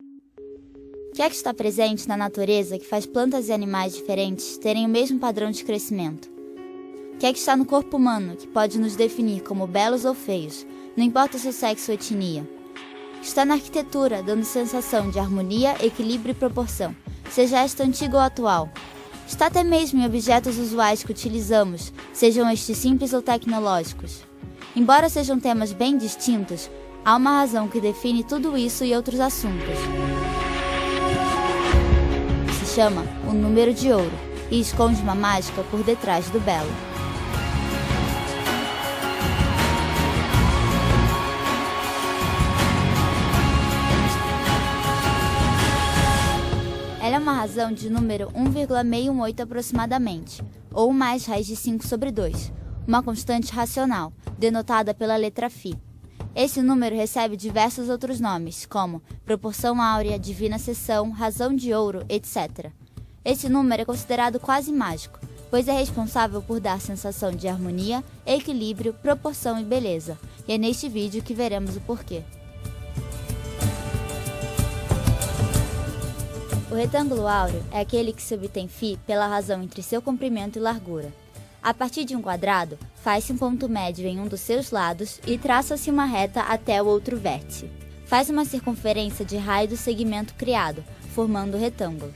O que é que está presente na natureza que faz plantas e animais diferentes terem o mesmo padrão de crescimento? O que é que está no corpo humano que pode nos definir como belos ou feios, não importa seu sexo ou etnia? Está na arquitetura, dando sensação de harmonia, equilíbrio e proporção, seja esta antiga ou atual. Está até mesmo em objetos usuais que utilizamos, sejam estes simples ou tecnológicos. Embora sejam temas bem distintos, há uma razão que define tudo isso e outros assuntos. Se chama o número de ouro e esconde uma mágica por detrás do belo. Ela é uma razão de número 1,618 aproximadamente, ou mais raiz de 5 sobre 2, uma constante racional, denotada pela letra φ. Esse número recebe diversos outros nomes, como proporção áurea, divina seção, razão de ouro, etc. Esse número é considerado quase mágico, pois é responsável por dar sensação de harmonia, equilíbrio, proporção e beleza, e é neste vídeo que veremos o porquê. O retângulo áureo é aquele que se obtém φ pela razão entre seu comprimento e largura. A partir de um quadrado, faz-se um ponto médio em um dos seus lados e traça-se uma reta até o outro vértice. Faz uma circunferência de raio do segmento criado, formando o retângulo.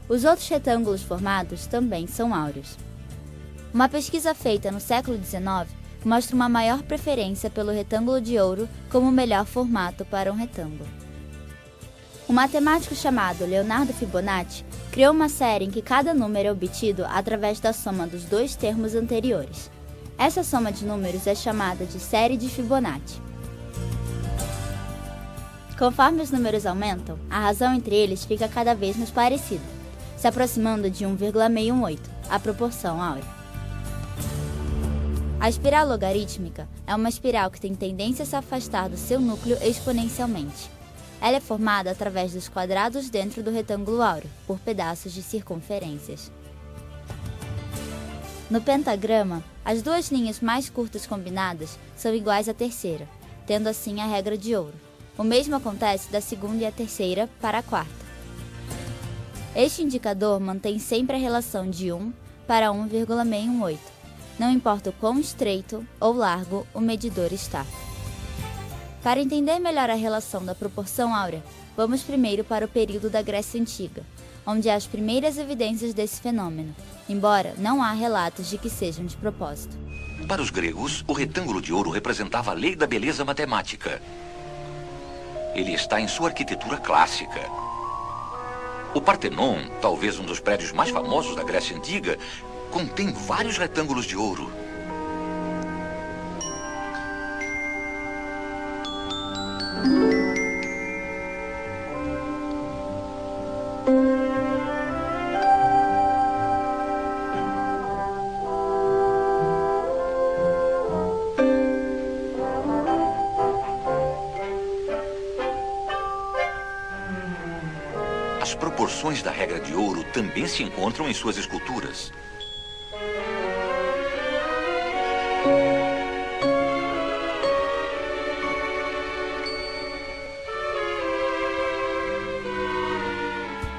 Os outros retângulos formados também são áureos. Uma pesquisa feita no século XIX mostra uma maior preferência pelo retângulo de ouro como o melhor formato para um retângulo. Um matemático chamado Leonardo Fibonacci criou uma série em que cada número é obtido através da soma dos dois termos anteriores. Essa soma de números é chamada de série de Fibonacci. Conforme os números aumentam, a razão entre eles fica cada vez mais parecida, se aproximando de 1,618, a proporção áurea. A espiral logarítmica é uma espiral que tem tendência a se afastar do seu núcleo exponencialmente. Ela é formada através dos quadrados dentro do retângulo áureo, por pedaços de circunferências. No pentagrama, as duas linhas mais curtas combinadas são iguais à terceira, tendo assim a regra de ouro. O mesmo acontece da segunda e a terceira para a quarta. Este indicador mantém sempre a relação de 1 para 1,618, não importa o quão estreito ou largo o medidor está. Para entender melhor a relação da proporção áurea, vamos primeiro para o período da Grécia Antiga, onde há as primeiras evidências desse fenômeno, embora não há relatos de que sejam de propósito. Para os gregos, o retângulo de ouro representava a lei da beleza matemática. Ele está em sua arquitetura clássica. O Partenon, talvez um dos prédios mais famosos da Grécia Antiga, contém vários retângulos de ouro. As proporções da regra de ouro também se encontram em suas esculturas.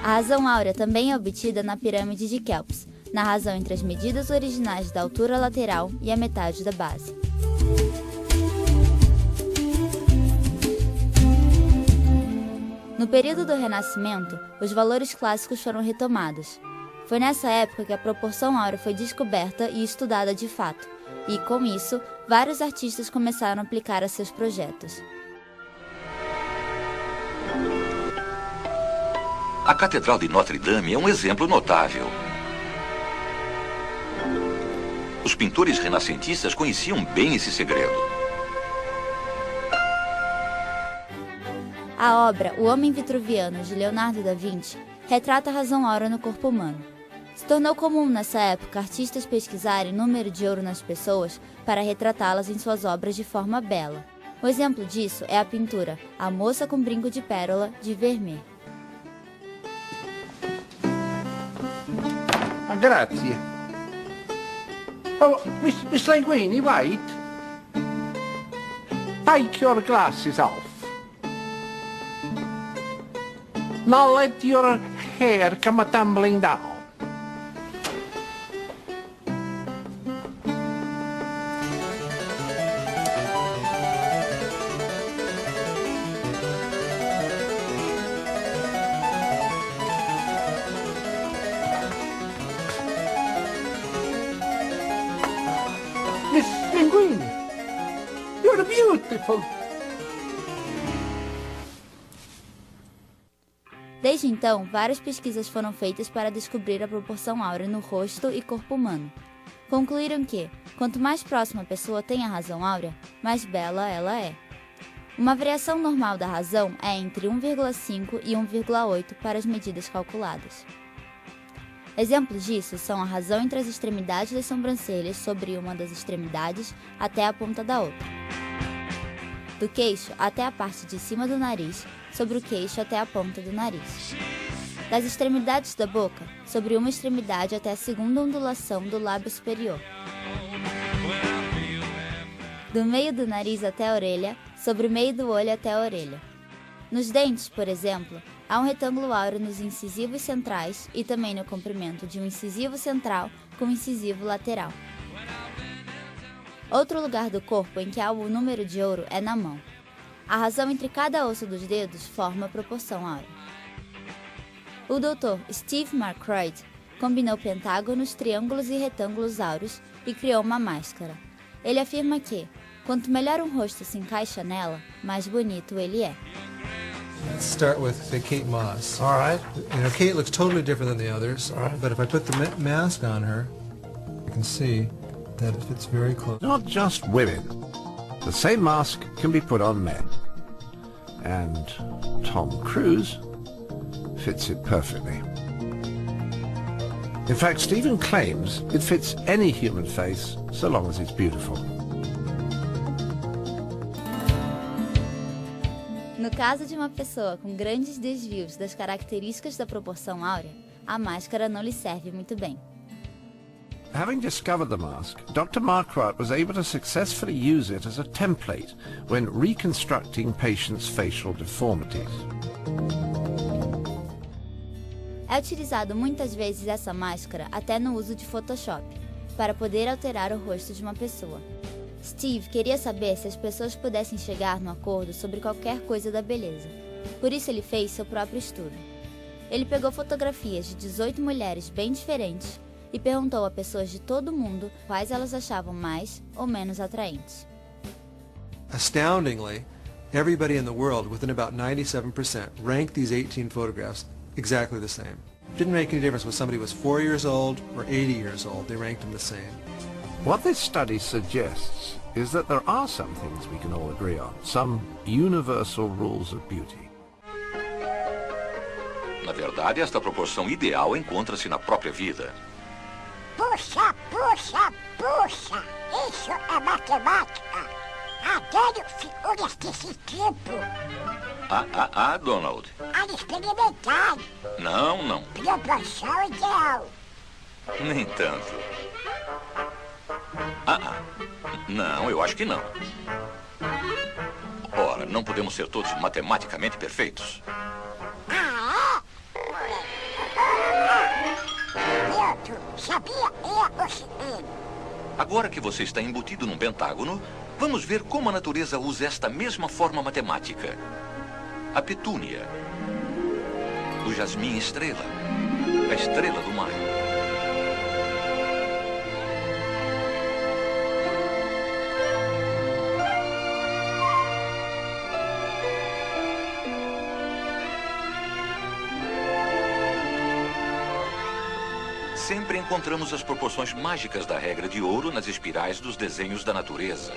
A razão áurea também é obtida na pirâmide de Quéops, na razão entre as medidas originais da altura lateral e a metade da base. No período do Renascimento, os valores clássicos foram retomados. Foi nessa época que a proporção áurea foi descoberta e estudada de fato, e, com isso, vários artistas começaram a aplicar a seus projetos. A Catedral de Notre-Dame é um exemplo notável. Os pintores renascentistas conheciam bem esse segredo. A obra O Homem Vitruviano, de Leonardo da Vinci, retrata a razão áurea no corpo humano. Se tornou comum nessa época artistas pesquisarem número de ouro nas pessoas para retratá-las em suas obras de forma bela. Um exemplo disso é a pintura A Moça com Brinco de Pérola, de Vermeer. Grazie. Oh, Miss Linguini, wait. Take your glasses off. Now let your hair come tumbling down. Miss Linguini, you're beautiful. Desde então, várias pesquisas foram feitas para descobrir a proporção áurea no rosto e corpo humano. Concluíram que, quanto mais próxima a pessoa tem a razão áurea, mais bela ela é. Uma variação normal da razão é entre 1,5 e 1,8 para as medidas calculadas. Exemplos disso são a razão entre as extremidades das sobrancelhas sobre uma das extremidades até a ponta da outra, do queixo até a parte de cima do nariz, sobre o queixo até a ponta do nariz, das extremidades da boca, sobre uma extremidade até a segunda ondulação do lábio superior, do meio do nariz até a orelha, sobre o meio do olho até a orelha. Nos dentes, por exemplo, há um retângulo áureo nos incisivos centrais e também no comprimento de um incisivo central com um incisivo lateral. Outro lugar do corpo em que há o número de ouro é na mão. A razão entre cada osso dos dedos forma a proporção áurea. O Dr. Steve Marcroyd combinou pentágonos, triângulos e retângulos áureos e criou uma máscara. Ele afirma que, quanto melhor um rosto se encaixa nela, mais bonito ele é. Let's start with, say, Kate Moss. All right. You know, Kate looks totally different than the others, All right. but if I put the mask on her, you can see that it fits very close. Not just women. The same mask can be put on men. And Tom Cruise fits it perfectly. In fact, Stephen claims it fits any human face so long as it's beautiful. No caso de uma pessoa com grandes desvios das características da proporção áurea, a máscara não lhe serve muito bem. Having discovered the mask, Dr. Marquardt was able to successfully use it as a template when reconstructing patients' facial deformities. É utilizado muitas vezes essa máscara até no uso de Photoshop, para poder alterar o rosto de uma pessoa. Steve queria saber se as pessoas pudessem chegar no acordo sobre qualquer coisa da beleza. Por isso ele fez seu próprio estudo. Ele pegou fotografias de 18 mulheres bem diferentes e perguntou a pessoas de todo o mundo quais elas achavam mais ou menos atraentes. Astoundingly, everybody in the world, within about 97%, ranked these 18 photographs exactly the same. Didn't make any difference whether somebody was 4 years old or 80 years old, they ranked them the same. What this study suggests is that there are some things we can all agree on, some universal rules of beauty. Na verdade, esta proporção ideal encontra-se na própria vida. Puxa, puxa, puxa! Isso é matemática! Adoro figuras desse tipo! Donald. Ao experimentar! Não. Proporção ideal! Nem tanto. Não, eu acho que não. Ora, não podemos ser todos matematicamente perfeitos. Milton, sabia? É o seguinte. Agora que você está embutido num pentágono, vamos ver como a natureza usa esta mesma forma matemática. A petúnia, o jasmim estrela, a estrela do mar. Sempre encontramos as proporções mágicas da regra de ouro nas espirais dos desenhos da natureza.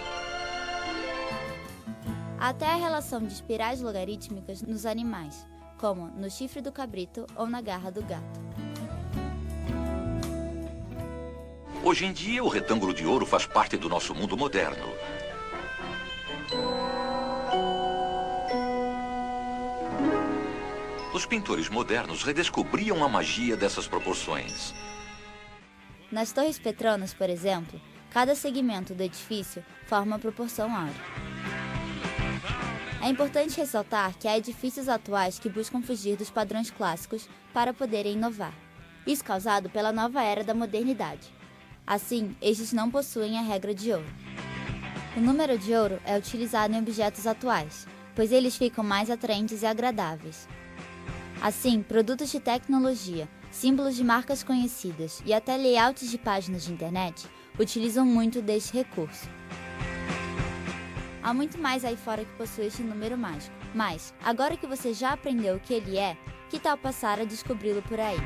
Há até a relação de espirais logarítmicas nos animais, como no chifre do cabrito ou na garra do gato. Hoje em dia, o retângulo de ouro faz parte do nosso mundo moderno. Os pintores modernos redescobriam a magia dessas proporções. Nas Torres Petronas, por exemplo, cada segmento do edifício forma uma proporção áurea. É importante ressaltar que há edifícios atuais que buscam fugir dos padrões clássicos para poderem inovar. Isso causado pela nova era da modernidade. Assim, estes não possuem a regra de ouro. O número de ouro é utilizado em objetos atuais, pois eles ficam mais atraentes e agradáveis. Assim, produtos de tecnologia, símbolos de marcas conhecidas e até layouts de páginas de internet utilizam muito deste recurso. Há muito mais aí fora que possui este número mágico, mas, agora que você já aprendeu o que ele é, que tal passar a descobri-lo por aí?